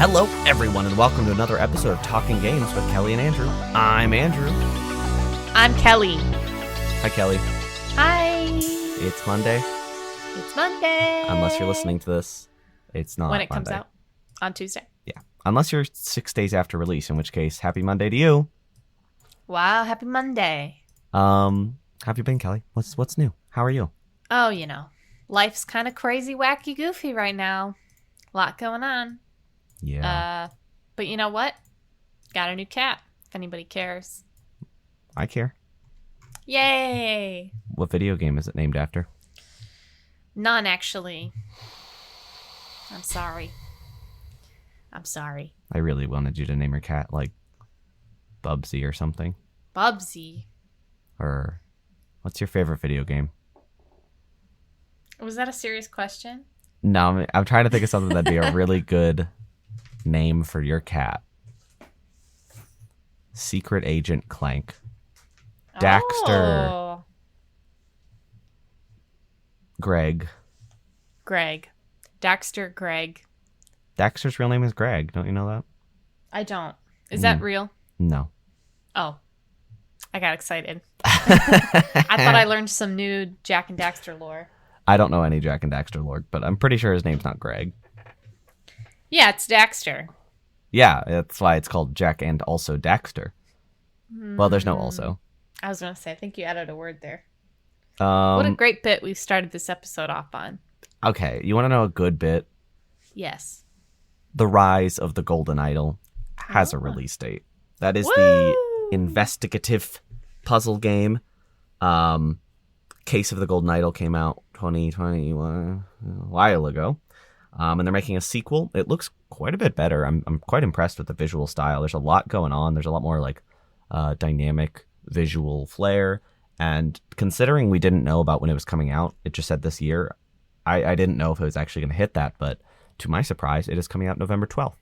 Hello, everyone, and welcome to another episode of Talking Games with Kellie and Andrew. I'm Andrew. I'm Kellie. Hi, Kellie. Hi. It's Monday. It's Monday. Unless you're listening to this, it's not when it Monday. comes out on Tuesday. Yeah. Unless you're 6 days after release, in which case, happy Monday to you. Wow, happy Monday. How have you been, Kellie? What's new? How are you? Oh, life's kind of crazy, wacky, goofy right now. A lot going on. Yeah. But you know what? Got a new cat, if anybody cares. I care. Yay! What video game is it named after? None, actually. I'm sorry. I really wanted you to name your cat, like, Bubsy or something. Bubsy. Or, what's your favorite video game? Was that a serious question? No, I'm trying to think of something that'd be a really good name for your cat. Secret Agent Clank. Daxter. Oh. Greg. Daxter Greg. Daxter's real name is Greg. Don't you know that? I don't. Is that real? No. Oh. I got excited. I thought I learned some new Jack and Daxter lore. I don't know any Jack and Daxter lore, but I'm pretty sure his name's not Greg. Yeah, it's Daxter. Yeah, that's why it's called Jack and also Daxter. Well, there's no also. I was going to say, I think you added a word there. What What a great bit we've started this episode off on. Okay, you want to know a good bit? Yes. The Rise of the Golden Idol has a release date. That is Woo! the investigative puzzle game. Case of the Golden Idol came out 2021, a while ago. And they're making a sequel. It looks quite a bit better. I'm quite impressed with the visual style. There's a lot going on. There's a lot more like dynamic visual flair. And considering we didn't know about when it was coming out, it just said this year, I didn't know if it was actually going to hit that. But to my surprise, it is coming out November 12th.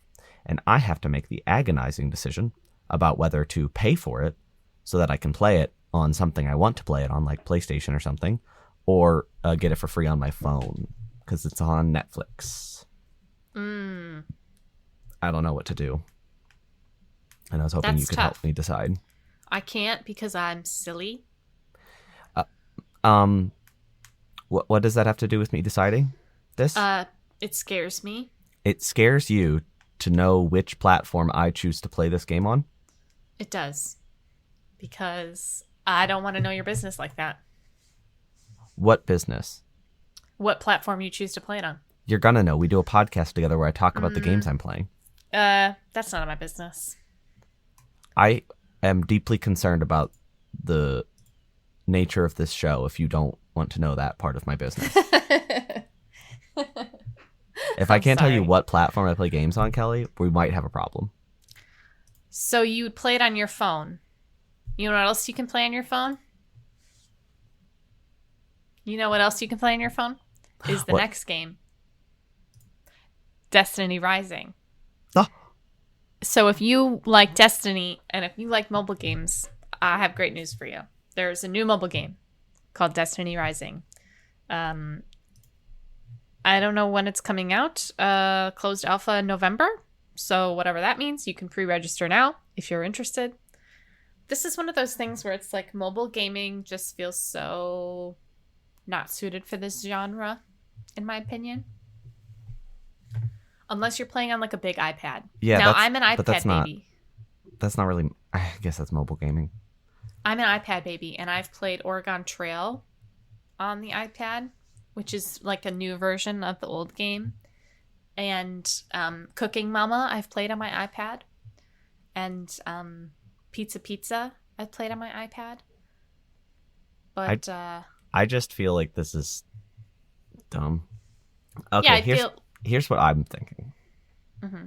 And I have to make the agonizing decision about whether to pay for it so that I can play it on something I want to play it on, like PlayStation or something, or get it for free on my phone because it's on Netflix. I don't know what to do. And I was hoping you could help me decide. I can't because I'm silly. What does that have to do with me deciding this? It scares me. It scares you to know which platform I choose to play this game on? It does. Because I don't want to know your business like that. What business? What platform you choose to play it on. You're gonna know. We do a podcast together where I talk about the games I'm playing. That's none of my business. I am deeply concerned about the nature of this show if you don't want to know that part of my business. If I can't tell you what platform I play games on, Kellie, we might have a problem. So you would play it on your phone. You know what else you can play on your phone? You know what else you can play on your phone? Is the next game. Destiny Rising. Oh. So if you like Destiny and if you like mobile games, I have great news for you. There's a new mobile game called Destiny Rising. I don't know when it's coming out. Closed alpha in November. So whatever that means, you can pre-register now if you're interested. This is one of those things where it's like mobile gaming just feels so not suited for this genre, in my opinion. Unless you're playing on like a big iPad. Yeah, now I'm an iPad baby. That's not really. I guess that's mobile gaming. I'm an iPad baby, and I've played Oregon Trail on the iPad, which is like a new version of the old game. And Cooking Mama, I've played on my iPad. And Pizza, I've played on my iPad. But I just feel like this is dumb. Okay, yeah, here's what I'm thinking. Mm-hmm.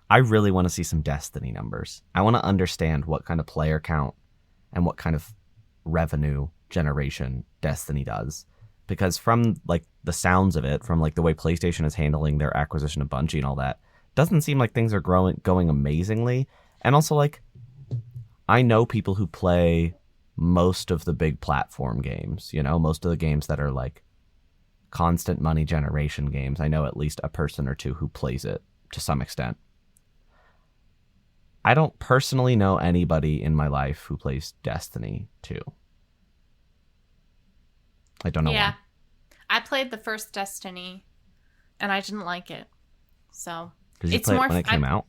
I really want to see some Destiny numbers. I want to understand what kind of player count and what kind of revenue generation Destiny does. Because from like the sounds of it, from like the way PlayStation is handling their acquisition of Bungie and all that, doesn't seem like things are going amazingly. And also, like, I know people who play most of the big platform games, you know, most of the games that are like constant money generation games. I know at least a person or two who plays it to some extent. I don't personally know anybody in my life who plays Destiny 2. I don't know Yeah. why. I played the first Destiny and I didn't like it. So Did you it's play more it when it came out?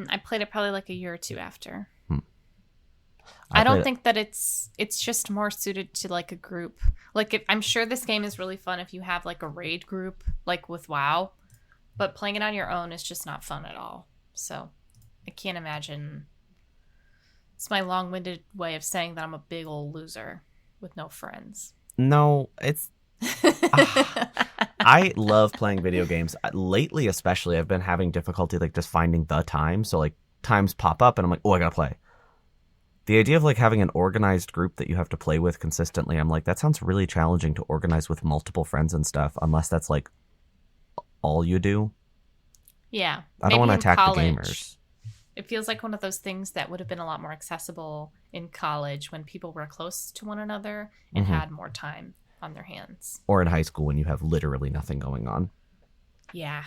I played it probably like a year or two after. I I don't played think that it's just more suited to like a group. Like I'm sure this game is really fun if you have like a raid group like with WoW, but playing it on your own is just not fun at all. So I can't imagine. It's my long-winded way of saying that I'm a big old loser with no friends. No, it's I love playing video games. Lately, especially, I've been having difficulty like just finding the time. So like times pop up, and I'm like, oh, I gotta play. The idea of like having an organized group that you have to play with consistently, I'm like, that sounds really challenging to organize with multiple friends and stuff. Unless that's like all you do. Yeah, I don't maybe want to in attack college. the gamers. It feels like one of those things that would have been a lot more accessible in college when people were close to one another and had more time on their hands. Or in high school when you have literally nothing going on. Yeah.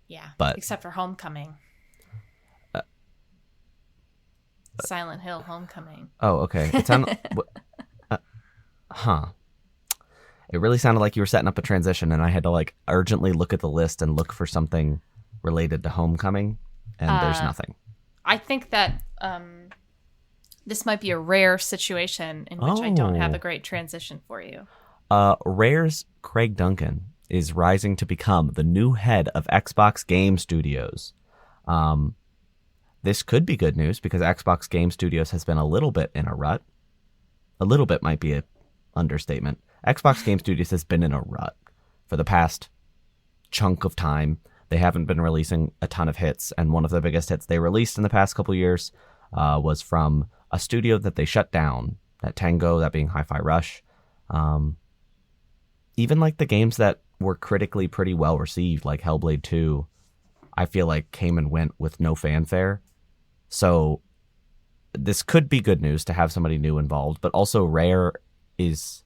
Yeah. But except for Homecoming. Silent Hill Homecoming. oh, okay. It sounded huh. It really sounded like you were setting up a transition, and I had to like urgently look at the list and look for something related to Homecoming, and there's nothing. I think that this might be a rare situation in which I don't have a great transition for you. Rare's Craig Duncan is rising to become the new head of Xbox Game Studios. This could be good news because Xbox Game Studios has been a little bit in a rut. A little bit might be an understatement. Xbox Game Studios has been in a rut for the past chunk of time. They haven't been releasing a ton of hits, and one of the biggest hits they released in the past couple years was from a studio that they shut down, that Tango, that being Hi-Fi Rush. Even like the games that were critically pretty well received, like Hellblade 2, I feel like came and went with no fanfare. So this could be good news to have somebody new involved, but also Rare is...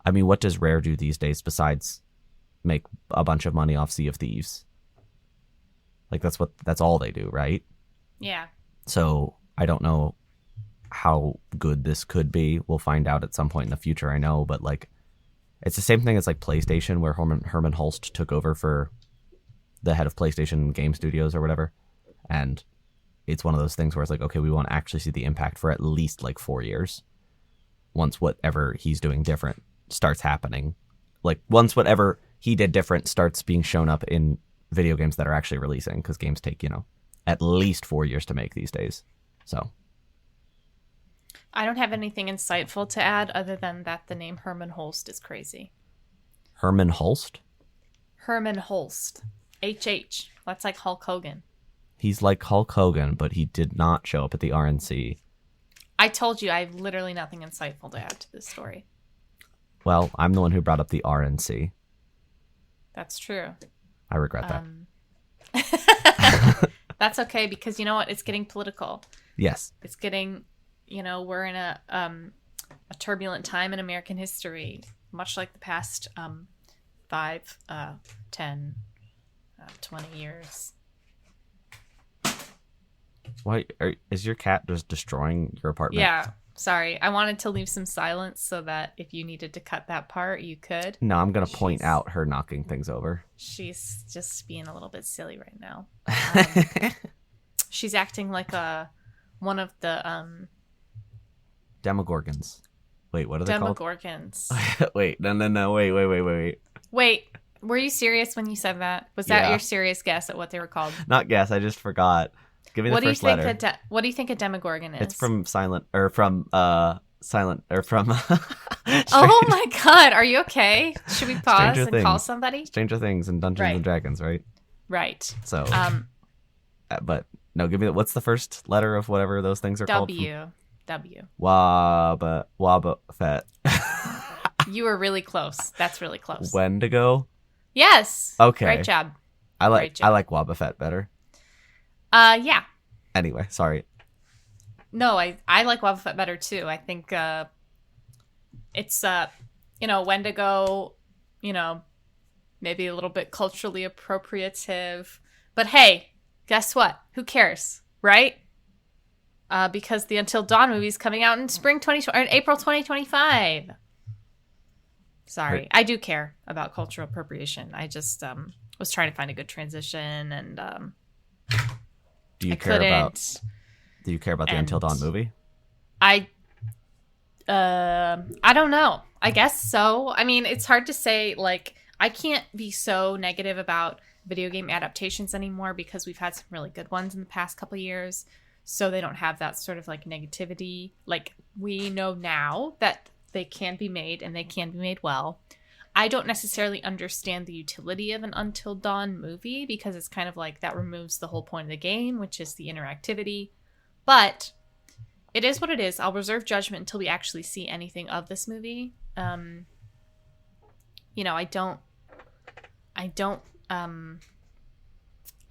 I mean, what does Rare do these days besides make a bunch of money off Sea of Thieves? Like, that's all they do, right? Yeah. So I don't know how good this could be. We'll find out at some point in the future, I know, but like, it's the same thing as like PlayStation, where Herman Holst took over for the head of PlayStation Game Studios or whatever. And it's one of those things where it's like, okay, we won't actually see the impact for at least like 4 years. Once whatever he's doing different starts happening. Like, once whatever he did different starts being shown up in video games that are actually releasing, because games take, at least 4 years to make these days. So I don't have anything insightful to add other than that the name Herman Holst is crazy. Herman Holst? Herman Holst. HH. That's like Hulk Hogan. He's like Hulk Hogan, but he did not show up at the RNC. I told you I have literally nothing insightful to add to this story. Well, I'm the one who brought up the RNC. That's true. I regret that. That's okay, because you know what? It's getting political. Yes. It's getting, we're in a turbulent time in American history, much like the past 5, 10, 20 years. Why is your cat just destroying your apartment? Yeah. Sorry. I wanted to leave some silence so that if you needed to cut that part, you could. No, I'm going to point out her knocking things over. She's just being a little bit silly right now. She's acting like one of the Demogorgons. Wait, what are they called? Demogorgons. Wait, no. Wait. Wait, were you serious when you said that? Was that your serious guess at what they were called? Not guess, I just forgot. Give me the first letter. What do you think a Demogorgon is? It's from Silent. Oh my God, are you okay? Should we pause and call somebody? Stranger Things and Dungeons and Dragons, right? Right. So, but no, give me what's the first letter of whatever those things are called? W. Waba Fett. You were really close. That's really close. Wendigo? Yes. Okay. Great job. I like Waba Fett better. Yeah. Anyway, sorry. No, I like Waba Fett better too. I think it's Wendigo, maybe a little bit culturally appropriative. But hey, guess what? Who cares? right? Because the Until Dawn movie is coming out in April 2025. Sorry, Right. I do care about cultural appropriation. I just was trying to find a good transition, and Do you I care about couldn't. Do you care about the And Until Dawn movie? I I don't know. I guess so. I mean, it's hard to say. Like, I can't be so negative about video game adaptations anymore because we've had some really good ones in the past couple of years. So they don't have that sort of like negativity. Like, we know now that they can be made and they can be made well. I don't necessarily understand the utility of an Until Dawn movie because it's kind of like that removes the whole point of the game, which is the interactivity. But it is what it is. I'll reserve judgment until we actually see anything of this movie. You know, I don't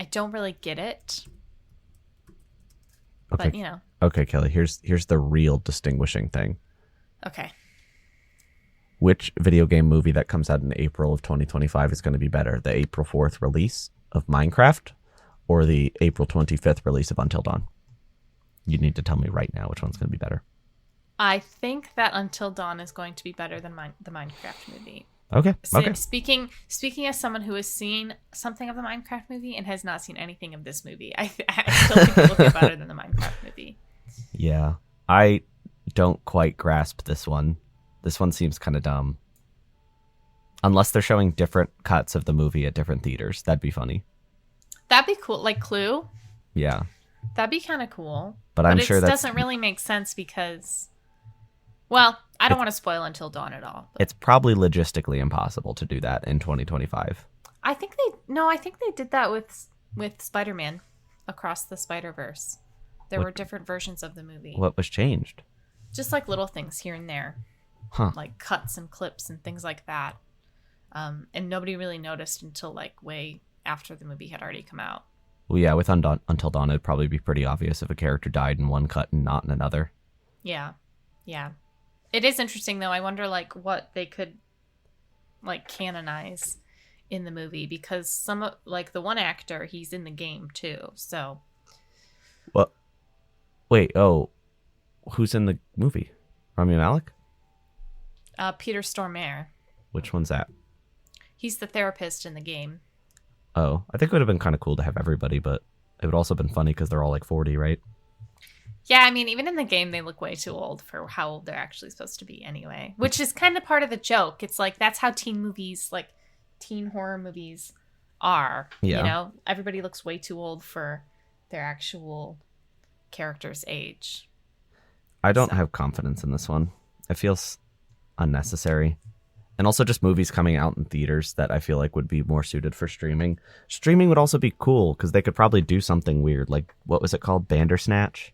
really get it. Okay. But, you know. Okay, Kelly, here's the real distinguishing thing. Okay. Which video game movie that comes out in April of 2025 is going to be better? The April 4th release of Minecraft or the April 25th release of Until Dawn? You need to tell me right now which one's going to be better. I think that Until Dawn is going to be better than the Minecraft movie. Okay. Okay. Speaking as someone who has seen something of the Minecraft movie and has not seen anything of this movie, I still think it will be better than the Minecraft movie. Yeah. I don't quite grasp this one. This one seems kind of dumb. Unless they're showing different cuts of the movie at different theaters. That'd be funny. That'd be cool. Like Clue? Yeah. That'd be kind of cool. But I'm it sure that doesn't really make sense because, well, I don't want to spoil Until Dawn at all. It's probably logistically impossible to do that in 2025. I think they did that with Spider-Man Across the Spider-Verse. There were different versions of the movie. What was changed? Just like little things here and there. Huh. Like cuts and clips and things like that. And nobody really noticed until like way after the movie had already come out. Well, yeah, with Until Dawn, it'd probably be pretty obvious if a character died in one cut and not in another. Yeah. Yeah. It is interesting, though. I wonder, like, what they could, like, canonize in the movie. Because like, the one actor, he's in the game, too. So. What? Wait, who's in the movie? Rami Malek? Peter Stormare. Which one's that? He's the therapist in the game. Oh, I think it would have been kind of cool to have everybody, but it would also have been funny because they're all like 40, right? Yeah, I mean, even in the game, they look way too old for how old they're actually supposed to be anyway. Which is kind of part of the joke. It's like, that's how teen movies, like, teen horror movies are. Yeah. You know? Everybody looks way too old for their actual character's age. I don't have confidence in this one. It feels unnecessary. And also just movies coming out in theaters that I feel like would be more suited for streaming. Streaming would also be cool because they could probably do something weird. Like, what was it called? Bandersnatch?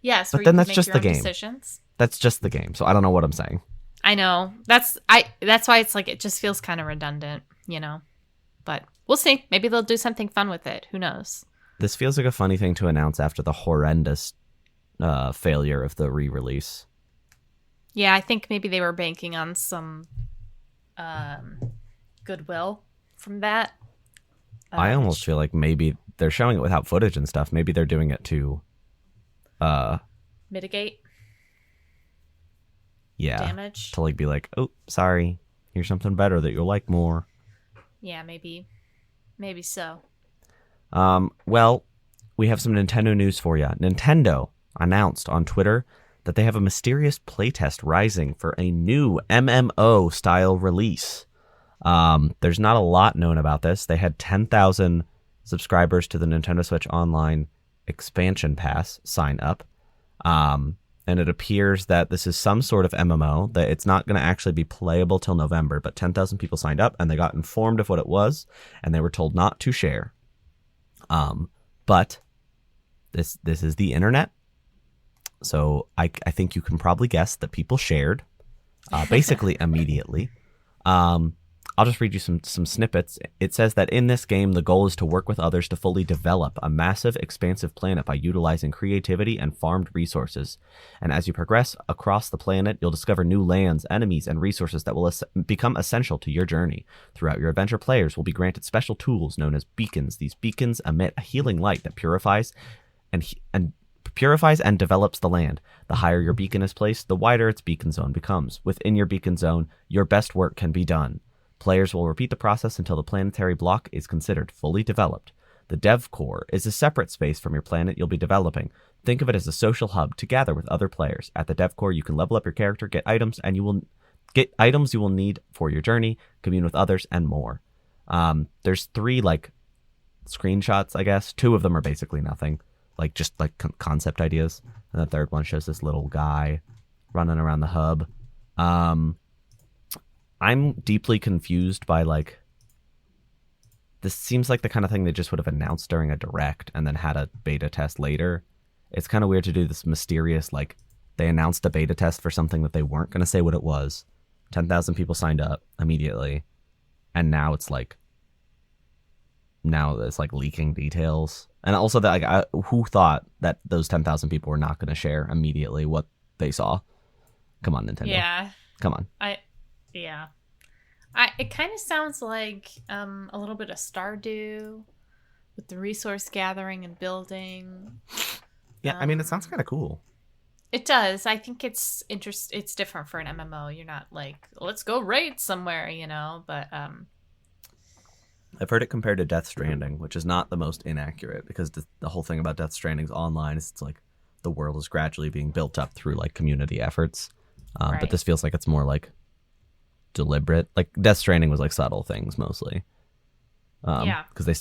Yes, but where then you that's make just your the own game. decisions. That's just the game. So I don't know what I'm saying. I know. That's why it's like, it just feels kind of redundant, you know? But we'll see. Maybe they'll do something fun with it. Who knows? This feels like a funny thing to announce after the horrendous failure of the re-release. Yeah, I think maybe they were banking on some goodwill from that. I almost feel like maybe they're showing it without footage and stuff. Maybe they're doing it to mitigate damage. damage. To like be like, oh, sorry, here's something better that you'll like more. Yeah, maybe so. Well, we have some Nintendo news for you. Nintendo announced on Twitter that they have a mysterious playtest rising for a new MMO style release. There's not a lot known about this. They had 10,000 subscribers to the Nintendo Switch Online expansion pass sign up. And it appears that this is some sort of MMO, that it's not going to actually be playable till November, but 10,000 people signed up and they got informed of what it was and they were told not to share. But this is the internet. So I think you can probably guess that people shared basically immediately. I'll just read you some snippets. It says that in this game, the goal is to work with others to fully develop a massive, expansive planet by utilizing creativity and farmed resources. And as you progress across the planet, you'll discover new lands, enemies, and resources that will become essential to your journey. Throughout your adventure, players will be granted special tools known as beacons. These beacons emit a healing light that purifies and purifies and develops the land. The higher your beacon is placed, the wider its beacon zone becomes. Within your beacon zone, your best work can be done. Players will repeat the process until the planetary block is considered fully developed. The dev core is a separate space from your planet you'll be developing. Think of it as a social hub to gather with other players. At the dev core, you can level up your character, get items, and you will need for your journey, commune with others, and more. There's 3 like screenshots, I guess. 2 of them are basically nothing, like just like concept ideas, and the third one shows this little guy running around the hub. I'm deeply confused by like, this seems like the kind of thing they just would have announced during a direct and then had a beta test later. It's kind of weird to do this mysterious, like, they announced a beta test for something that they weren't going to say what it was. 10,000 people signed up immediately. And now it's like leaking details. And also that, like, who thought that those 10,000 people were not going to share immediately what they saw? Come on, Nintendo. Yeah. Come on. It kind of sounds like a little bit of Stardew with the resource gathering and building. Yeah, I mean, it sounds kind of cool. It does. I think it's It's different for an MMO. You're not like, let's go raid somewhere, But I've heard it compared to Death Stranding, which is not the most inaccurate, because the whole thing about Death Stranding's online is it's like the world is gradually being built up through like community efforts. Right. But this feels like it's more like deliberate. Like Death Stranding was like subtle things mostly. Yeah. Because they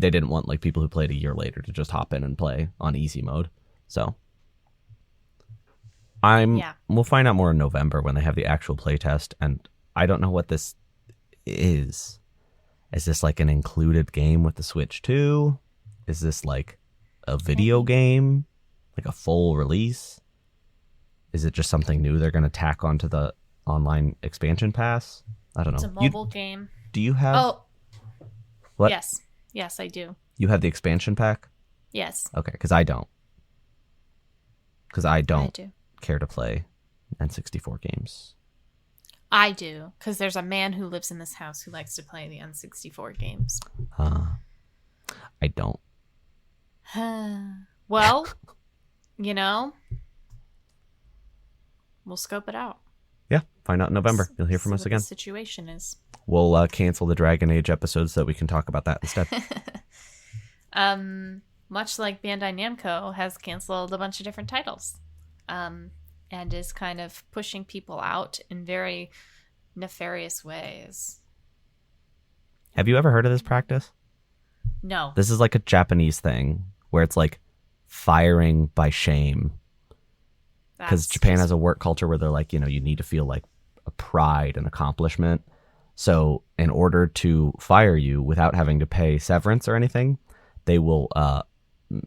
didn't want like people who played a year later to just hop in and play on easy mode. So we'll find out more in November when they have the actual playtest, and I don't know what this is. Is this like an included game with the Switch 2? Is this like a video game? Like a full release? Is it just something new they're going to tack onto the online expansion pass? I don't know. It's a mobile game. Do you have... Oh. What? Yes, I do. You have the expansion pack? Yes. Okay, because I don't. Because I don't do. care to play N64 games. I do, because there's a man who lives in this house who likes to play the N64 games. I don't. Well, we'll scope it out. Yeah, find out in November. You'll hear from us again. The situation is. We'll cancel the Dragon Age episodes so that we can talk about that instead. Much like Bandai Namco has canceled a bunch of different titles, and is kind of pushing people out in very nefarious ways. Have you ever heard of this practice? No. This is like a Japanese thing where it's like firing by shame. Because Japan has a work culture where they're like, you need to feel like a pride and accomplishment. So in order to fire you without having to pay severance or anything, they will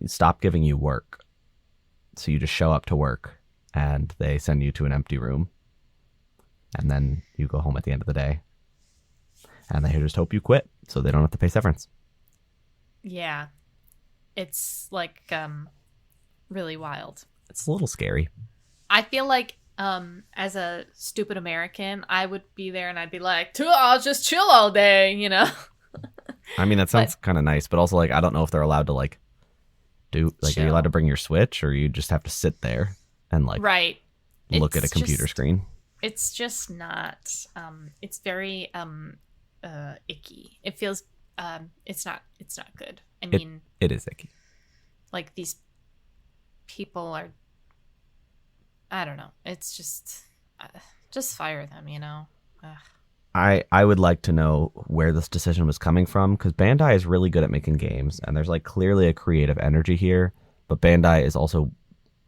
stop giving you work. So you just show up to work and they send you to an empty room. And then you go home at the end of the day. And they just hope you quit so they don't have to pay severance. Yeah. It's like really wild. It's a little scary. I feel like as a stupid American, I would be there and I'd be like, I'll just chill all day, I mean, that sounds kind of nice, but also like I don't know if they're allowed to like do like chill. Are you allowed to bring your Switch, or you just have to sit there and like look at a computer screen? It's just not it's very icky. It feels it's not good. I mean, it is icky. Like these people are, I don't know. It's just fire them, Ugh. I would like to know where this decision was coming from, because Bandai is really good at making games, and there's like clearly a creative energy here, but Bandai is also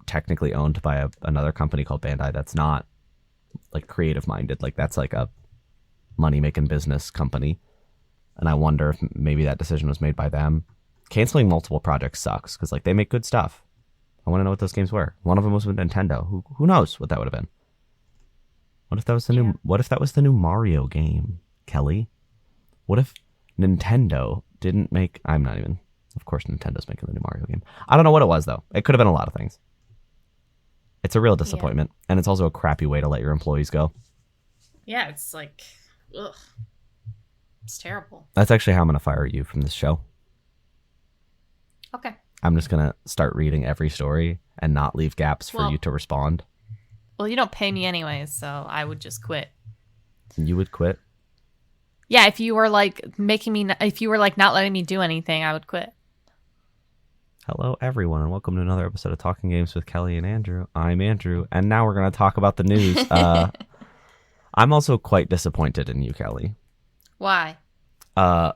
technically owned by another company called Bandai that's not like creative minded. Like that's like a money making business company, and I wonder if maybe that decision was made by them. Canceling multiple projects sucks because like they make good stuff. I want to know what those games were. One of them was with Nintendo. Who knows what that would have been? What if that was the new? What if that was the new Mario game, Kelly? What if Nintendo didn't make? I'm not even. Of course, Nintendo's making the new Mario game. I don't know what it was though. It could have been a lot of things. It's a real disappointment, and it's also a crappy way to let your employees go. Yeah, it's like, ugh, it's terrible. That's actually how I'm going to fire you from this show. Okay. I'm just going to start reading every story and not leave gaps for you to respond. Well, you don't pay me anyways, so I would just quit. You would quit? Yeah, if you were like not letting me do anything, I would quit. Hello, everyone, and welcome to another episode of Talking Games with Kellie and Andrew. I'm Andrew, and now we're going to talk about the news. I'm also quite disappointed in you, Kellie. Why? I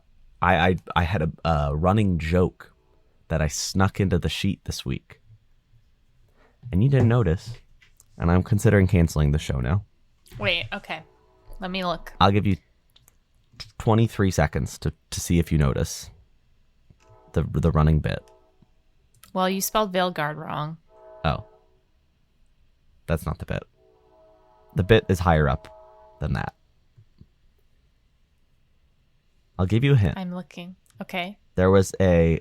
had a running joke that I snuck into the sheet this week, and you didn't notice, and I'm considering canceling the show now. Wait, okay. Let me look. I'll give you 23 seconds to see if you notice the running bit. Well, you spelled Veilguard wrong. Oh. That's not the bit. The bit is higher up than that. I'll give you a hint. I'm looking. Okay. There was a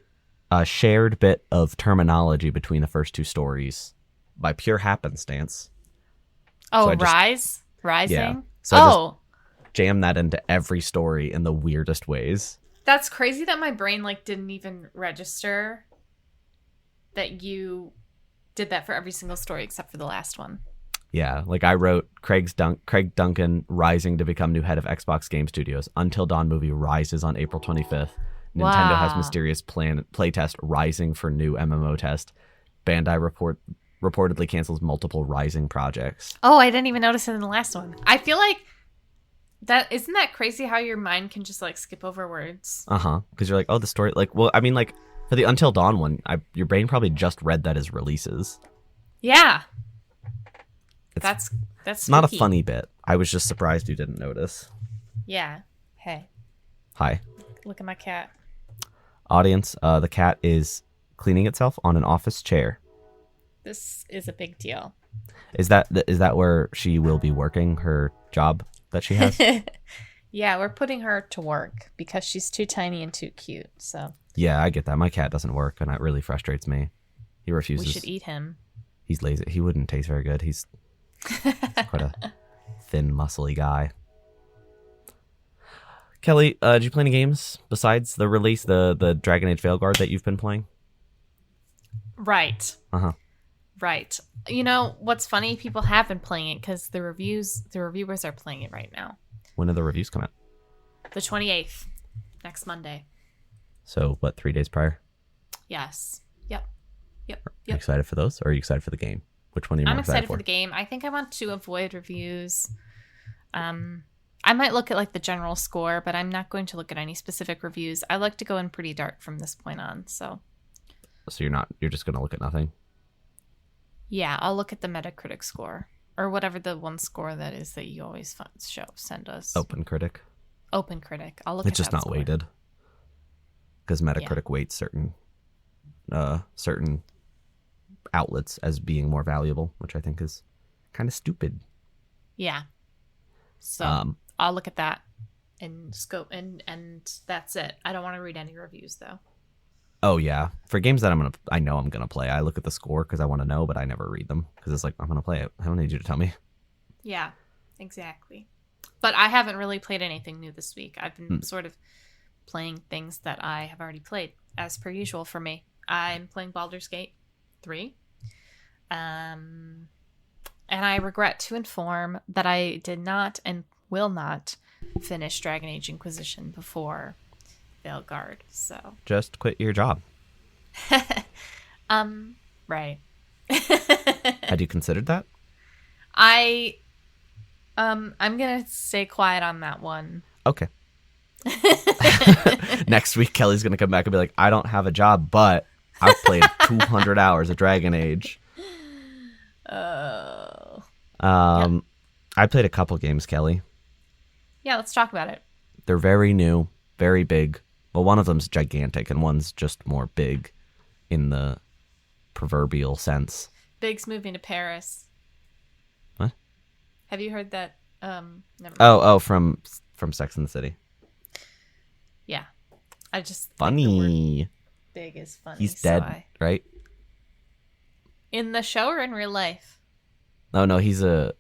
shared bit of terminology between the first two stories by pure happenstance. Oh, so Rising? Yeah. So I just jammed that into every story in the weirdest ways. That's crazy that my brain didn't even register that you did that for every single story except for the last one. Yeah, I wrote Craig Duncan rising to become new head of Xbox Game Studios. Until Dawn movie rises on April 25th. Nintendo has mysterious playtest rising for new MMO test. Bandai reportedly cancels multiple Rising projects. Oh, I didn't even notice it in the last one. I feel like isn't that crazy how your mind can just skip over words? Because you're the story for the Until Dawn one, your brain probably just read that as releases. Yeah. That's not a spooky. funny bit. I was just surprised you didn't notice. Yeah. Hey. Hi. Look at my cat. Audience, the cat is cleaning itself on an office chair. This is a big deal. Is that where she will be working her job that she has? Yeah, we're putting her to work because she's too tiny and too cute. So yeah, I get that. My cat doesn't work, and that really frustrates me. He refuses. We should eat him. He's lazy. He wouldn't taste very good. He's quite a thin, muscly guy. Kellie, did you play any games besides the release, the Dragon Age Veilguard that you've been playing? Right. Right. You know what's funny? People have been playing it because the reviewers are playing it right now. When do the reviews come out? The 28th, next Monday. So what? 3 days prior? Yes. Yep. Are you excited for those, or are you excited for the game? Which one are you more excited for? I'm excited for the game. I think I want to avoid reviews. I might look at the general score, but I'm not going to look at any specific reviews. I like to go in pretty dark from this point on. So you're just going to look at nothing? Yeah, I'll look at the Metacritic score or whatever the one score that is that you always send us. Open Critic. I'll look at that. It's just not score. Weighted. Because Metacritic weights certain outlets as being more valuable, which I think is kind of stupid. Yeah. So I'll look at that and scope and that's it. I don't want to read any reviews though. Oh yeah, for games that I know I'm gonna play, I look at the score because I want to know, but I never read them because it's I'm gonna play it. I don't need you to tell me. Yeah, exactly. But I haven't really played anything new this week. I've been sort of playing things that I have already played, as per usual for me. I'm playing Baldur's Gate 3. And I regret to inform that I did not and will not finish Dragon Age Inquisition before Veilguard. So just quit your job. Right. Had you considered that? I'm gonna stay quiet on that one. Okay. Next week, Kellie's gonna come back and be like, I don't have a job, but I've played 200 hours of Dragon Age. Oh. Yeah. I played a couple games, Kellie. Yeah, let's talk about it. They're very new, very big. Well, one of them's gigantic, and one's just more big in the proverbial sense. Big's moving to Paris. What? Have you heard that? Never mind. Oh, from Sex and the City. Yeah, I just funny. Big is funny. He's dead, right? In the show or in real life? No, he's a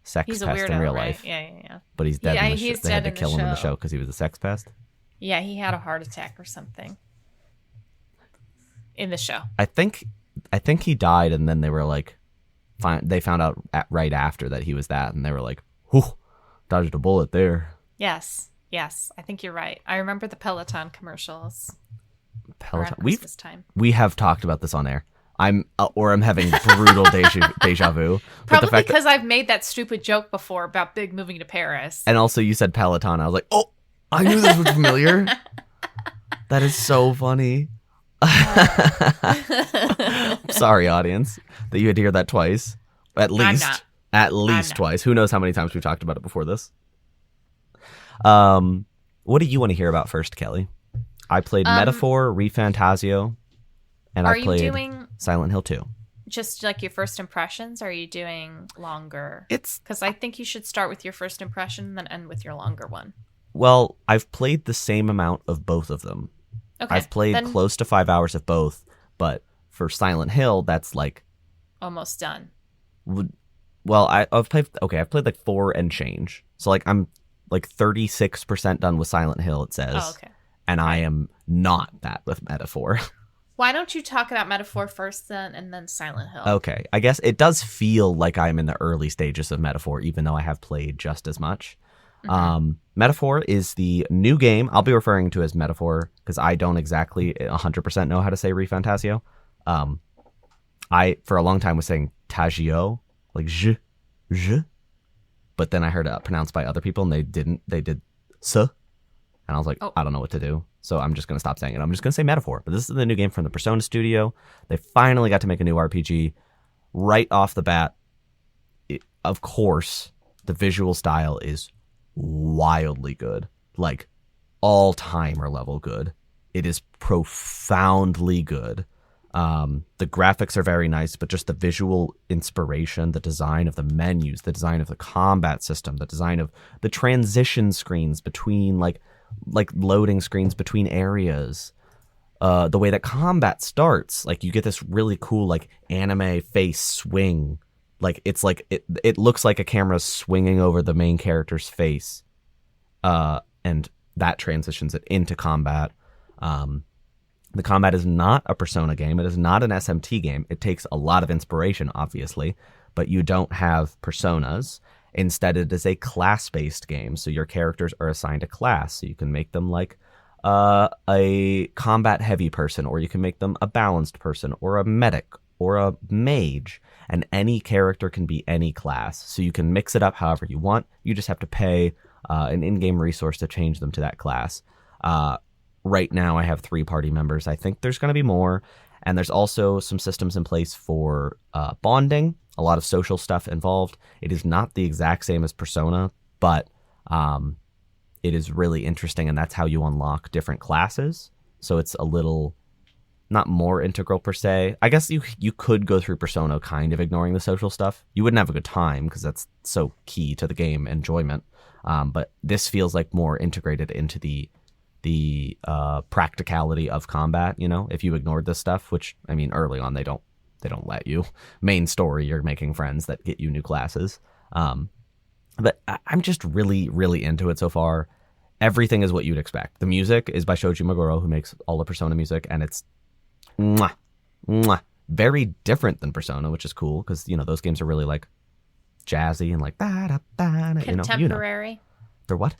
sex he's pest a weirdo, in real right? life. Yeah. But he's dead. Yeah, in the he's they dead had to kill him in the show because he was a sex pest. Yeah, he had a heart attack or something. in the show. I think he died, and then they were like, they found out right after that he was that, and they were like, whew, dodged a bullet there. Yes, I think you're right. I remember the Peloton commercials. Peloton. Christmas time. We have talked about this on air. I'm having brutal deja vu. Probably because I've made that stupid joke before about Big moving to Paris. And also you said Peloton. I was like, oh, I knew this was familiar. That is so funny. Sorry, audience, that you had to hear that twice. At least twice. Who knows how many times we've talked about it before this. What do you want to hear about first, Kelly? I played Metaphor, ReFantazio, and I played Silent Hill 2. Just like your first impressions? Or are you doing longer? Because I think you should start with your first impression and then end with your longer one. Well, I've played the same amount of both of them. Okay. I've played close to 5 hours of both, but for Silent Hill, that's like... almost done. Well, I've played like 4 and change. So like I'm like 36% done with Silent Hill, it says. Oh, okay. And I am not that with Metaphor. Why don't you talk about Metaphor first then and then Silent Hill? Okay. I guess it does feel like I'm in the early stages of Metaphor, even though I have played just as much. Mm-hmm. Metaphor is the new game. I'll be referring to as Metaphor because I don't exactly 100% know how to say ReFantazio. I, for a long time, was saying Tagio, like je. But then I heard it pronounced by other people and they didn't. They did S. And I was like, I don't know what to do. So I'm just going to stop saying it. I'm just going to say Metaphor. But this is the new game from the Persona studio. They finally got to make a new RPG right off the bat. Of course, the visual style is wildly good. Like all-timer level good. It is profoundly good. The graphics are very nice, but just the visual inspiration, the design of the menus, the design of the combat system, the design of the transition screens between like loading screens between areas, the way that combat starts, like you get this really cool like anime face swing, like it's like it looks like a camera swinging over the main character's face, and that transitions it into combat. The combat is not a Persona game. It is not an SMT game. It takes a lot of inspiration, obviously, but you don't have personas. Instead, it is a class-based game, so your characters are assigned a class. So you can make them like a combat-heavy person, or you can make them a balanced person, or a medic, or a mage, and any character can be any class. So you can mix it up however you want. You just have to pay an in-game resource to change them to that class. Right now, I have 3 party members. I think there's going to be more. And there's also some systems in place for bonding, a lot of social stuff involved. It is not the exact same as Persona, but it is really interesting, and that's how you unlock different classes. So it's a little, not more integral per se. I guess you could go through Persona kind of ignoring the social stuff. You wouldn't have a good time because that's so key to the game enjoyment. But this feels like more integrated into the practicality of combat, you know, if you ignored this stuff, which, I mean, early on, they don't let you. Main story, you're making friends that get you new classes. But I'm just really, really into it so far. Everything is what you'd expect. The music is by Shoji Meguro, who makes all the Persona music, and it's very different than Persona, which is cool, because, you know, those games are really, like, jazzy and, like, contemporary. You know. They're what?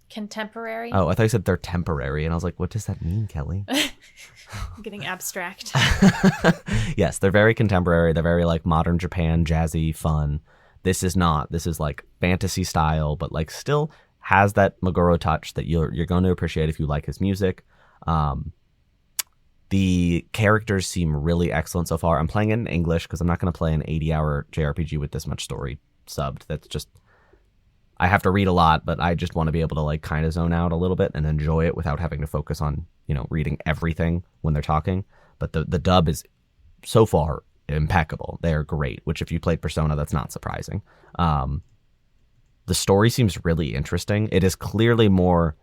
Contemporary. Oh, I thought you said they're temporary, and I was like, what does that mean, Kelly? I'm getting abstract. Yes, they're very contemporary. They're very like modern Japan, jazzy, fun. This is not. This is like fantasy style, but like still has that Meguro touch that you're going to appreciate if you like his music. The characters seem really excellent so far. I'm playing it in English because I'm not going to play an 80-hour JRPG with this much story subbed. That's just, I have to read a lot, but I just want to be able to like kind of zone out a little bit and enjoy it without having to focus on, you know, reading everything when they're talking. But the dub is so far impeccable. They are great, which if you played Persona, that's not surprising. The story seems really interesting. It is clearly more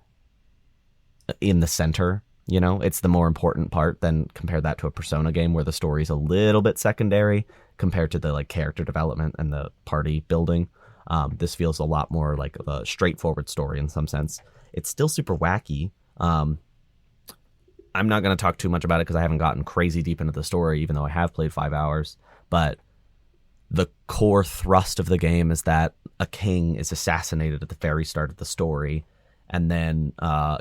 in the center, you know, it's the more important part. Than compare that to a Persona game where the story's a little bit secondary compared to the like character development and the party building. This feels a lot more like a straightforward story in some sense. It's still super wacky. I'm not going to talk too much about it because I haven't gotten crazy deep into the story, even though I have played 5 hours. But the core thrust of the game is that a king is assassinated at the very start of the story. And then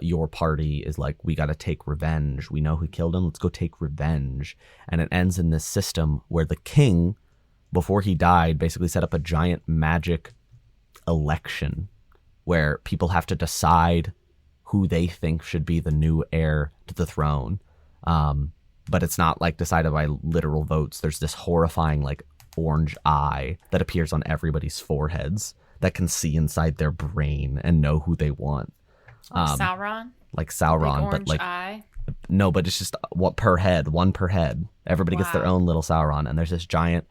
your party is like, we got to take revenge. We know who killed him. Let's go take revenge. And it ends in this system where the king, before he died, basically set up a giant magic election where people have to decide who they think should be the new heir to the throne. But it's not like decided by literal votes. There's this horrifying like orange eye that appears on everybody's foreheads that can see inside their brain and know who they want. Sauron? Like Sauron, but like eye? No, but it's just one per head. Everybody gets their own little Sauron, and there's this giant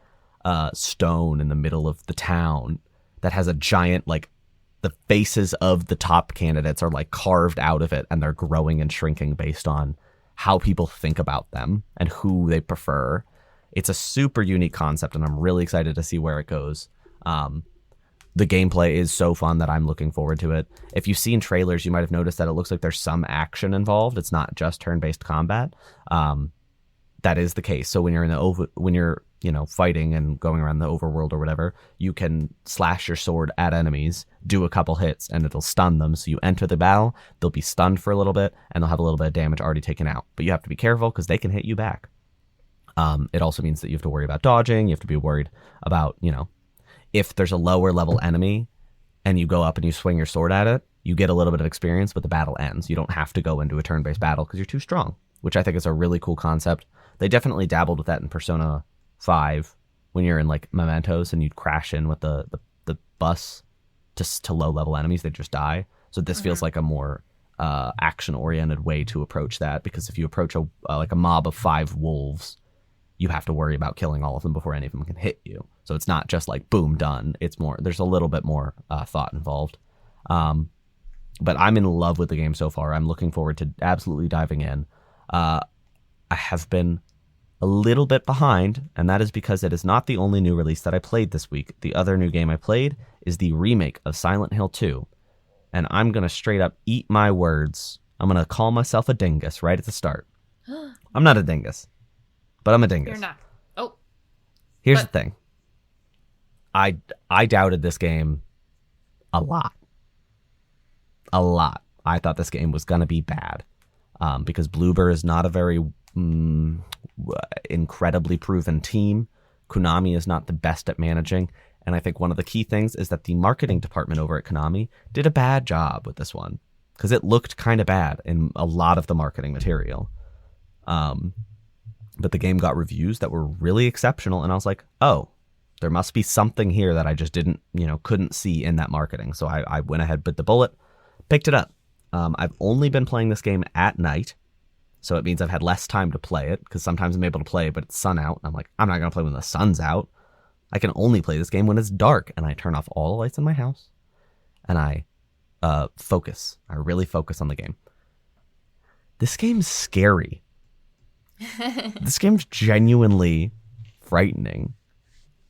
stone in the middle of the town that has a giant like the faces of the top candidates are like carved out of it, and they're growing and shrinking based on how people think about them and who they prefer. It's a super unique concept, and I'm really excited to see where it goes. The gameplay is so fun that I'm looking forward to it. If you've seen trailers, you might have noticed that it looks like there's some action involved. It's not just turn-based combat. That is the case. So when you're fighting and going around the overworld or whatever, you can slash your sword at enemies, do a couple hits, and it'll stun them. So you enter the battle, they'll be stunned for a little bit, and they'll have a little bit of damage already taken out. But you have to be careful because they can hit you back. It also means that you have to worry about dodging. You have to be worried about, if there's a lower level enemy and you go up and you swing your sword at it, you get a little bit of experience, but the battle ends. You don't have to go into a turn-based battle because you're too strong, which I think is a really cool concept. They definitely dabbled with that in Persona 5 when you're in like Mementos and you'd crash in with the bus to low-level enemies. They just die. So this feels like a more action-oriented way to approach that, because if you approach a mob of 5 wolves, you have to worry about killing all of them before any of them can hit you. So it's not just like, boom, done. It's more, there's a little bit more thought involved. But I'm in love with the game so far. I'm looking forward to absolutely diving in. I have been a little bit behind, and that is because it is not the only new release that I played this week. The other new game I played is the remake of Silent Hill 2. And I'm going to straight up eat my words. I'm going to call myself a dingus right at the start. I'm not a dingus, but I'm a dingus. You're not. Oh. Here's the thing. I doubted this game a lot. I thought this game was going to be bad because Bloober is not a very incredibly proven team. Konami is not the best at managing. And I think one of the key things is that the marketing department over at Konami did a bad job with this one because it looked kind of bad in a lot of the marketing material. But the game got reviews that were really exceptional. And I was like, oh, there must be something here that I just couldn't see in that marketing. So I went ahead, bit the bullet, picked it up. I've only been playing this game at night. So it means I've had less time to play it because sometimes I'm able to play, but it's sun out. I'm like, I'm not going to play when the sun's out. I can only play this game when it's dark. And I turn off all the lights in my house and I focus. I really focus on the game. This game's scary. This game's genuinely frightening.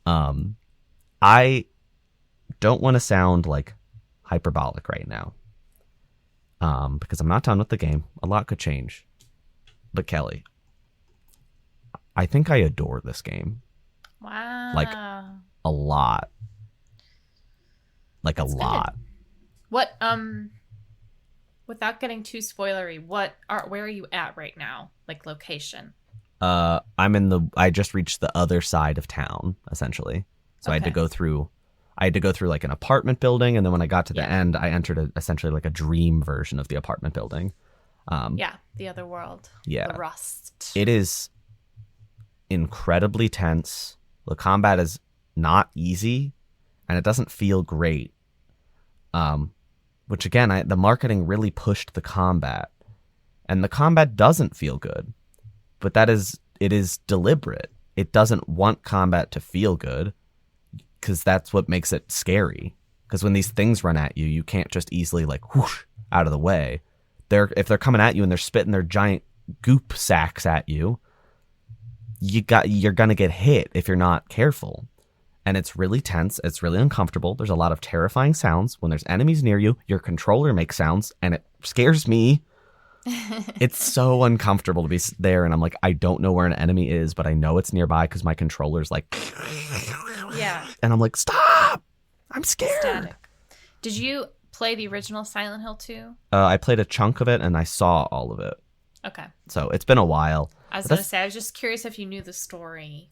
I don't want to sound like hyperbolic right now. Because I'm not done with the game. A lot could change. But Kelly, I think I adore this game. Wow. Like a lot. Like That's a lot. Good. What without getting too spoilery, where are you at right now? Like location? I just reached the other side of town, essentially. So I had to go through like an apartment building, and then when I got to the end, I entered essentially like a dream version of the apartment building. The other world. Yeah. The Rust. It is incredibly tense. The combat is not easy, and it doesn't feel great. Which again, the marketing really pushed the combat, and the combat doesn't feel good. But it is deliberate. It doesn't want combat to feel good because that's what makes it scary. Because when these things run at you, you can't just easily like whoosh out of the way. If they're coming at you and they're spitting their giant goop sacks at you, you're gonna get hit if you're not careful. And it's really tense. It's really uncomfortable. There's a lot of terrifying sounds. When there's enemies near you, your controller makes sounds, and it scares me. It's so uncomfortable to be there, and I'm like, I don't know where an enemy is, but I know it's nearby because my controller's like, Yeah. and I'm like, stop! I'm scared. Static. Did you play the original Silent Hill 2? I played a chunk of it, and I saw all of it. Okay. So it's been a while. I was going to say, I was just curious if you knew the story.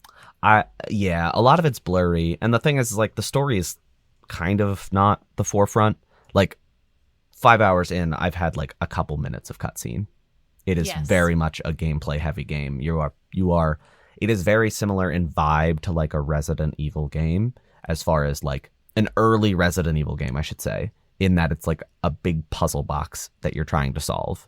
Yeah, a lot of it's blurry, and the thing is, like, the story is kind of not the forefront. Like, 5 hours in, I've had like a couple minutes of cutscene. It is very much a gameplay heavy game. It is very similar in vibe to like a Resident Evil game, as far as like an early Resident Evil game, I should say, in that it's like a big puzzle box that you're trying to solve.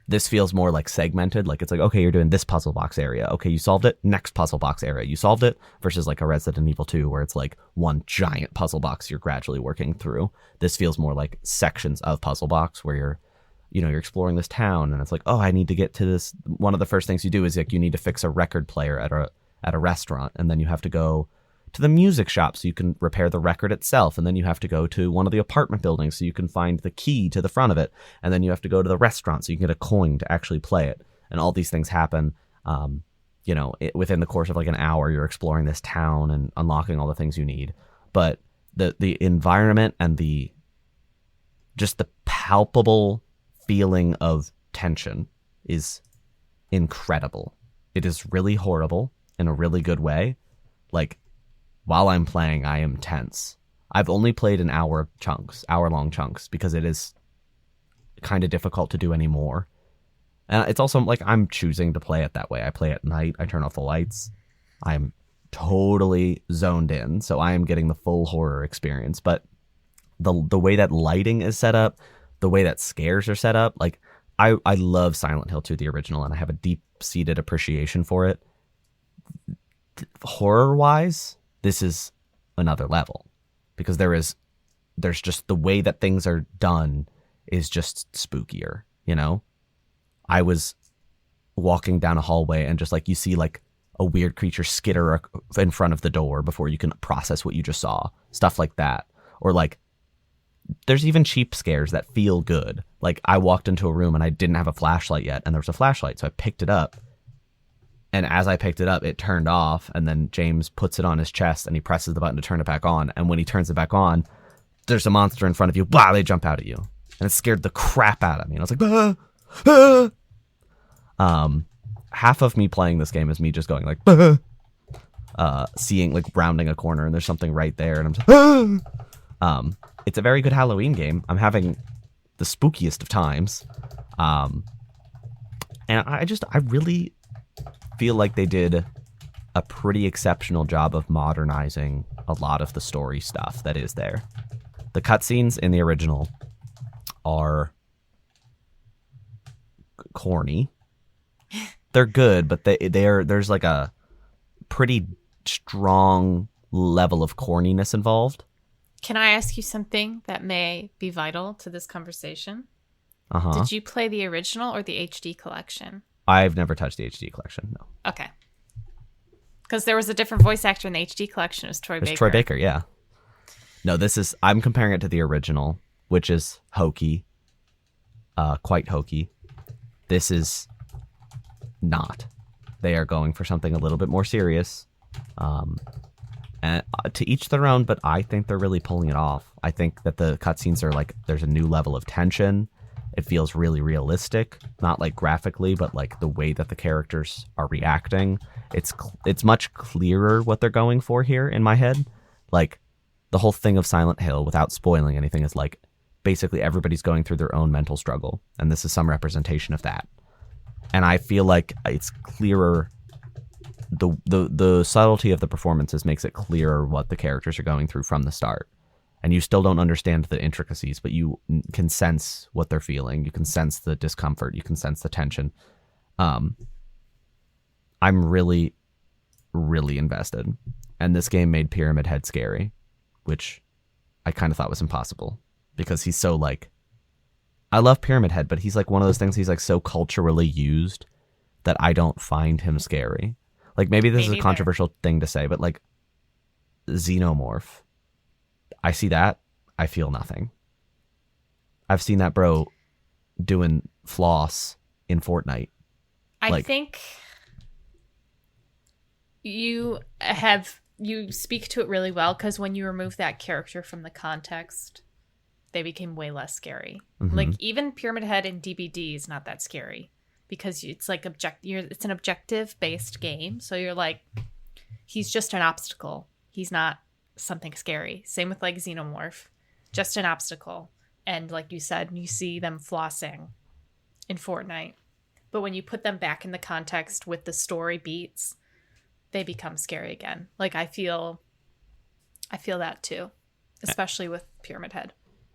This feels more like segmented. Like it's like, okay, you're doing this puzzle box area. Okay, you solved it. Next puzzle box area. You solved it, versus like a Resident Evil 2 where it's like one giant puzzle box you're gradually working through. This feels more like sections of puzzle box where you're exploring this town, and it's like, oh, I need to get to this. One of the first things you do is like you need to fix a record player at a restaurant, and then you have to go to the music shop so you can repair the record itself, and then you have to go to one of the apartment buildings so you can find the key to the front of it, and then you have to go to the restaurant so you can get a coin to actually play it. And all these things happen within the course of like an hour. You're exploring this town and unlocking all the things you need, but the environment and the palpable feeling of tension is incredible. It is really horrible in a really good way. Like, while I'm playing, I am tense. I've only played an hour-long chunks, because it is kind of difficult to do anymore. And it's also like I'm choosing to play it that way. I play at night. I turn off the lights. I'm totally zoned in, so I am getting the full horror experience. But the way that lighting is set up, the way that scares are set up, like I love Silent Hill 2, the original, and I have a deep-seated appreciation for it. Horror-wise, this is another level, because there's just the way that things are done is just spookier, I was walking down a hallway and just like you see like a weird creature skitter in front of the door before you can process what you just saw, stuff like that. Or like there's even cheap scares that feel good. Like I walked into a room and I didn't have a flashlight yet, and there was a flashlight, so I picked it up. And as I picked it up, it turned off, and then James puts it on his chest and he presses the button to turn it back on. And when he turns it back on, there's a monster in front of you. Blah, they jump out at you. And it scared the crap out of me. And I was like, ah, ah. Half of me playing this game is me just going like, ah, seeing like rounding a corner and there's something right there. And I'm just, ah. It's a very good Halloween game. I'm having the spookiest of times. And I really feel like they did a pretty exceptional job of modernizing a lot of the story stuff that is there. The cutscenes in the original are corny. They're good, but there's like a pretty strong level of corniness involved. Can I ask you something that may be vital to this conversation? Uh-huh. Did you play the original or the HD collection? I've never touched the HD collection, no. Okay. Because there was a different voice actor in the HD collection. It was Troy Baker. It's Troy Baker, yeah. No, I'm comparing it to the original, which is hokey. Quite hokey. This is not. They are going for something a little bit more serious. And to each their own, but I think they're really pulling it off. I think that the cutscenes are like, there's a new level of tension. It feels really realistic, not like graphically, but like the way that the characters are reacting. It's much clearer what they're going for here in my head. Like the whole thing of Silent Hill, without spoiling anything, is like basically everybody's going through their own mental struggle, and this is some representation of that. And I feel like it's clearer. The subtlety of the performances makes it clearer what the characters are going through from the start. And you still don't understand the intricacies, but you can sense what they're feeling. You can sense the discomfort. You can sense the tension. I'm really, really invested. And this game made Pyramid Head scary, which I kind of thought was impossible, because he's so like, I love Pyramid Head, but he's like one of those things, he's like so culturally used that I don't find him scary. Like maybe this is a controversial thing to say, but like Xenomorph, I see that, I feel nothing. I've seen that bro doing floss in Fortnite. I think you speak to it really well, because when you remove that character from the context, they became way less scary. Mm-hmm. Like, even Pyramid Head in DBD is not that scary, because it's like it's an objective based game, so you're like, he's just an obstacle. He's not something scary. Same with like Xenomorph, just an obstacle. And like you said, you see them flossing in Fortnite, but when you put them back in the context with the story beats, they become scary again. Like, I feel that too, especially with Pyramid Head.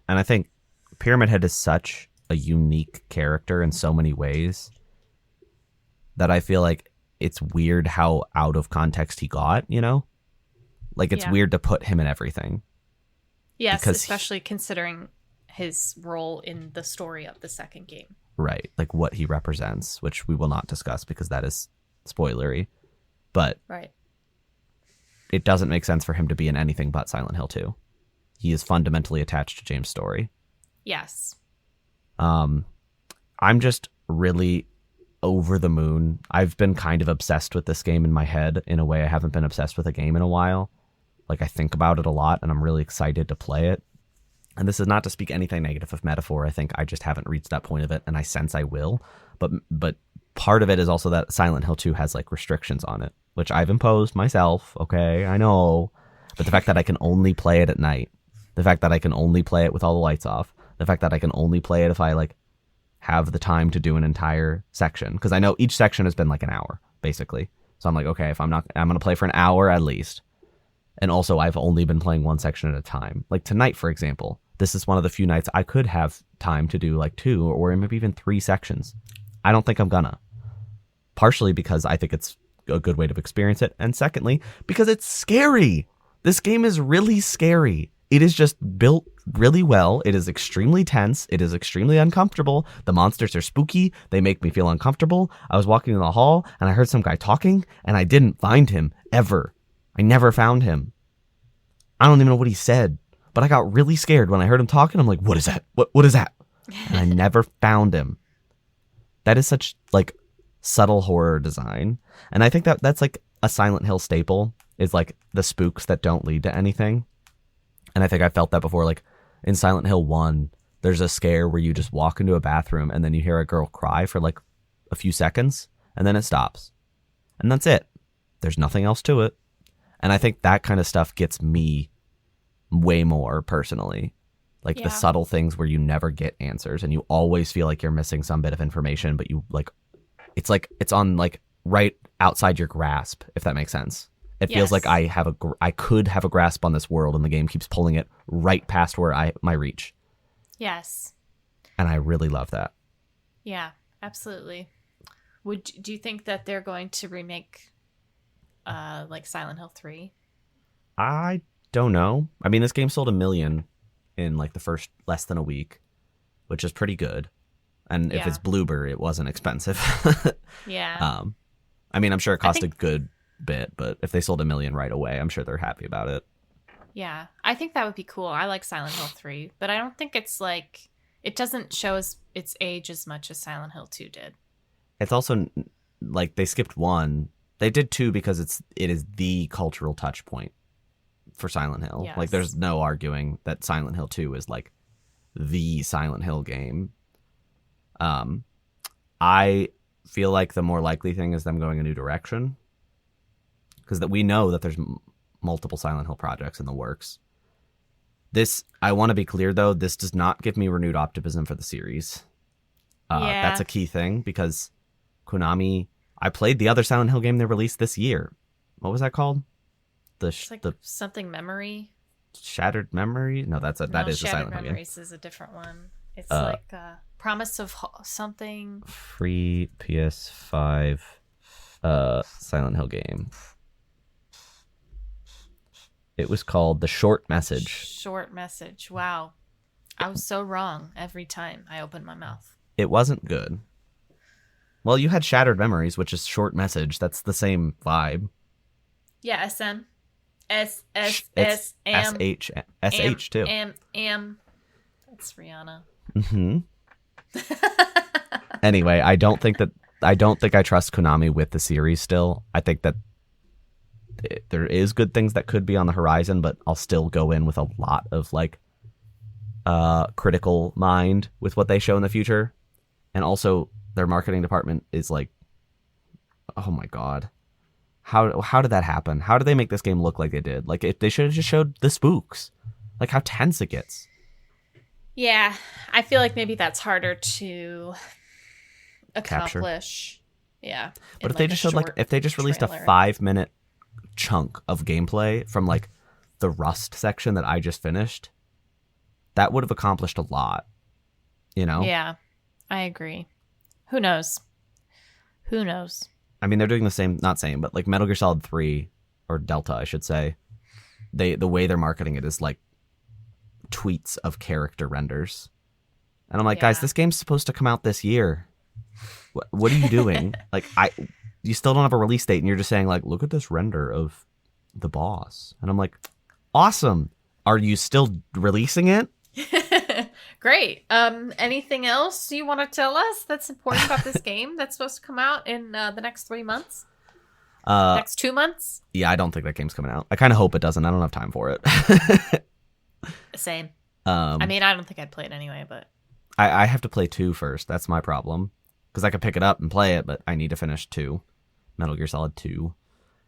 And I think Pyramid Head is such a unique character in so many ways that I feel like it's weird how out of context he got, you know? Like, it's weird to put him in everything. Yes, especially considering his role in the story of the second game. Right, like what he represents, which we will not discuss because that is spoilery. But right, it doesn't make sense for him to be in anything but Silent Hill 2. He is fundamentally attached to James' story. Yes. I'm just really over the moon. I've been kind of obsessed with this game in my head in a way I haven't been obsessed with a game in a while. Like, I think about it a lot, and I'm really excited to play it. And this is not to speak anything negative of Metaphor. I think I just haven't reached that point of it, and I sense I will. But part of it is also that Silent Hill 2 has like restrictions on it, which I've imposed myself. Okay, I know. But the fact that I can only play it at night, the fact that I can only play it with all the lights off, the fact that I can only play it if I like have the time to do an entire section, because I know each section has been like an hour basically. So I'm like, okay, I'm going to play for an hour at least. And also, I've only been playing one section at a time. Like tonight, for example, this is one of the few nights I could have time to do like 2 or maybe even 3 sections. I don't think I'm gonna. Partially because I think it's a good way to experience it. And secondly, because it's scary. This game is really scary. It is just built really well. It is extremely tense. It is extremely uncomfortable. The monsters are spooky. They make me feel uncomfortable. I was walking in the hall and I heard some guy talking and I didn't find him ever. I never found him. I don't even know what he said, but I got really scared when I heard him talking. I'm like, what is that? What is that? And I never found him. That is such like subtle horror design. And I think that's like a Silent Hill staple, is like the spooks that don't lead to anything. And I think I felt that before, like in Silent Hill 1, there's a scare where you just walk into a bathroom and then you hear a girl cry for like a few seconds and then it stops. And that's it. There's nothing else to it. And I think that kind of stuff gets me way more personally. Like the subtle things where you never get answers and you always feel like you're missing some bit of information, but you like it's on like right outside your grasp, if that makes sense. It feels like I could have a grasp on this world and the game keeps pulling it right past where my reach. Yes. And I really love that. Yeah, absolutely. Do you think that they're going to remake like Silent Hill 3? I don't know. I mean, this game sold 1 million in like the first less than a week, which is pretty good. And if it's Bloober, it wasn't expensive. Yeah. I mean, I'm sure it cost a good bit, but if they sold 1 million right away, I'm sure they're happy about it. Yeah, I think that would be cool. I like Silent Hill 3, but I don't think it's like, it doesn't show its age as much as Silent Hill 2 did. It's also like they skipped 1. They did 2 because it is the cultural touch point for Silent Hill. Yes. Like there's no arguing that Silent Hill 2 is like the Silent Hill game. I feel like the more likely thing is them going a new direction, because that we know that there's multiple Silent Hill projects in the works. This, I want to be clear though, this does not give me renewed optimism for the series. That's a key thing, because Konami, I played the other Silent Hill game they released this year. What was that called? It's like something memory. Shattered Memory? No, that is a Silent Hill game. Shattered Memories is a different one. It's like Promise of something. Free PS5 Silent Hill game. It was called The Short Message. Short Message. Wow. I was so wrong every time I opened my mouth. It wasn't good. Well, you had Shattered Memories, which is Short Message. That's the same vibe. Yeah, SM. S S It's S M. SH too. M. That's Rihanna. Mm-hmm. Anyway, I don't think I trust Konami with the series still. I think that there is good things that could be on the horizon, but I'll still go in with a lot of like critical mind with what they show in the future. And also their marketing department is like, oh my god. How did that happen? How did they make this game look like they did? Like, if they should have just showed the spooks. Like, how tense it gets. Yeah, I feel like maybe that's harder to accomplish. Capture. Yeah. But if they just showed, like, if they just released a 5-minute chunk of gameplay from, like, the Rust section that I just finished, that would have accomplished a lot. You know? Yeah, I agree. Who knows? I mean, they're doing the same, not same, but like Metal Gear Solid 3, or Delta, I should say. The way they're marketing it is like tweets of character renders. And I'm like, guys, this game's supposed to come out this year. What are you doing? Like, you still don't have a release date, and you're just saying, like, look at this render of the boss. And I'm like, awesome. Are you still releasing it? Great. Anything else you want to tell us that's important about this game that's supposed to come out in the next 3 months? Next 2 months? Yeah, I don't think that game's coming out. I kind of hope it doesn't. I don't have time for it. Same. I mean, I don't think I'd play it anyway, but... I have to play 2 first. That's my problem. Because I could pick it up and play it, but I need to finish 2. Metal Gear Solid 2.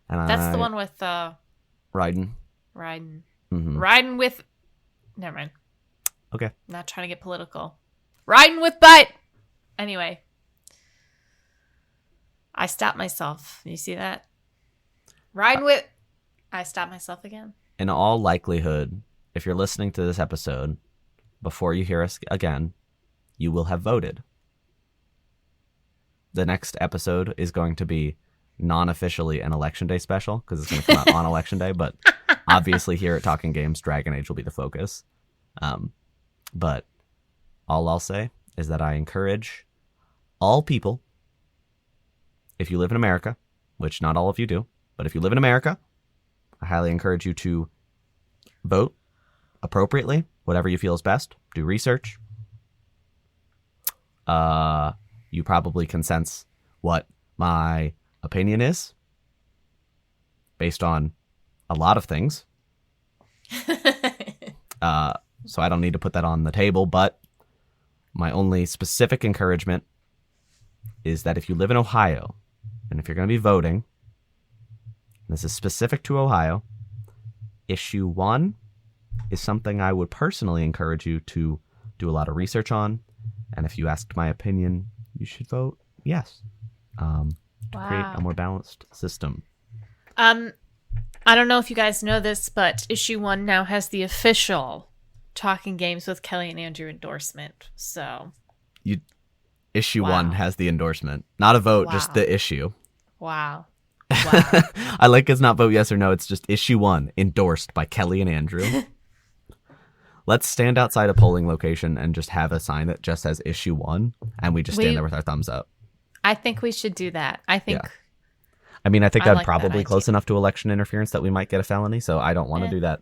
And that's the one with... Raiden. Mm-hmm. Raiden with... Never mind. Okay. Not trying to get political. Riding with butt. Anyway. I stopped myself. You see that? Riding with... I stopped myself again. In all likelihood, if you're listening to this episode, before you hear us again, you will have voted. The next episode is going to be non-officially an Election Day special, because it's going to come out on Election Day, but obviously here at Talking Games, Dragon Age will be the focus. But all I'll say is that I encourage all people, if you live in America, which not all of you do, but if you live in America, I highly encourage you to vote appropriately, whatever you feel is best. Do research. You probably can sense what my opinion is based on a lot of things. So I don't need to put that on the table, but my only specific encouragement is that if you live in Ohio, and if you're going to be voting, this is specific to Ohio, issue 1 is something I would personally encourage you to do a lot of research on. And if you asked my opinion, you should vote yes. To create a more balanced system. I don't know if you guys know this, but issue 1 now has the official Talking Games with Kellie and Andrew endorsement. So issue 1 has the endorsement. Not a vote, just the issue. Wow. I like it's not vote yes or no, it's just issue 1 endorsed by Kellie and Andrew. Let's stand outside a polling location and just have a sign that just says issue 1, and we just stand there with our thumbs up. I think we should do that. I think that'd like probably that close enough to election interference that we might get a felony, so I don't want to do that.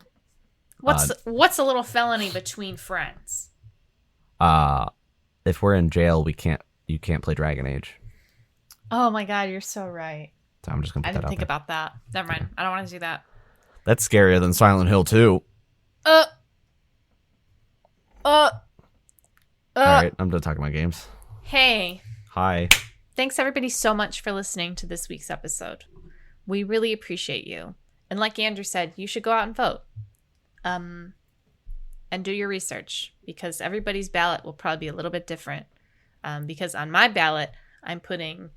What's a little felony between friends? If we're in jail, you can't play Dragon Age. Oh my god, you're so right. So I'm just gonna put that out there. I didn't think about that. Never mind. I don't want to do that. That's scarier than Silent Hill 2. All right, I'm done talking about games. Hey. Hi. Thanks everybody so much for listening to this week's episode. We really appreciate you. And like Andrew said, you should go out and vote. And do your research, because everybody's ballot will probably be a little bit different. Because on my ballot, I'm putting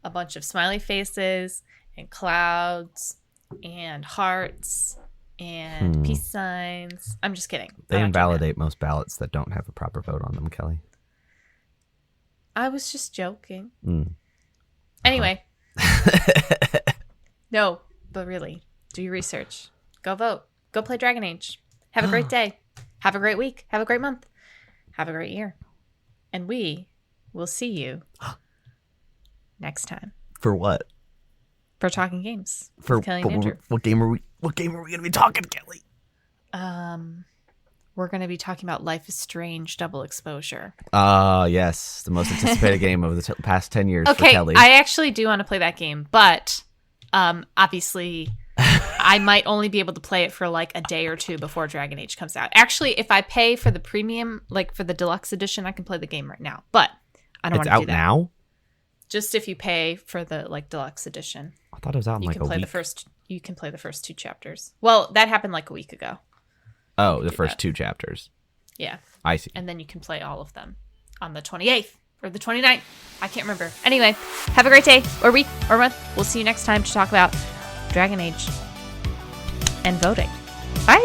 a bunch of smiley faces and clouds and hearts and peace signs. I'm just kidding. They invalidate most ballots that don't have a proper vote on them, Kelly. I was just joking. Anyway. No, but really, do your research. Go vote. Go play Dragon Age. Have a great day. Have a great week. Have a great month. Have a great year. And we will see you next time. For what? For Talking Games. For Kellie and Andrew. What game are we going to be talking, Kelly? we're going to be talking about Life is Strange Double Exposure. Yes. The most anticipated game of the past 10 years for Okay, Kelly. I actually do want to play that game, but obviously I might only be able to play it for like a day or two before Dragon Age comes out. Actually, if I pay for the premium, like for the deluxe edition, I can play the game right now, but I don't want to do that. It's out now? Just if you pay for the like deluxe edition. I thought it was out in like a week. You can play the first 2 chapters. Well, that happened like a week ago. Oh, the first 2 chapters. Yeah. I see. And then you can play all of them on the 28th or the 29th. I can't remember. Anyway, have a great day or week or month. We'll see you next time to talk about Dragon Age and voting. Bye.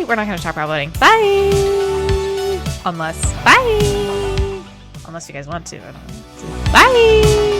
We're not going to talk about voting. Bye. Unless you guys want to. I don't know. Bye.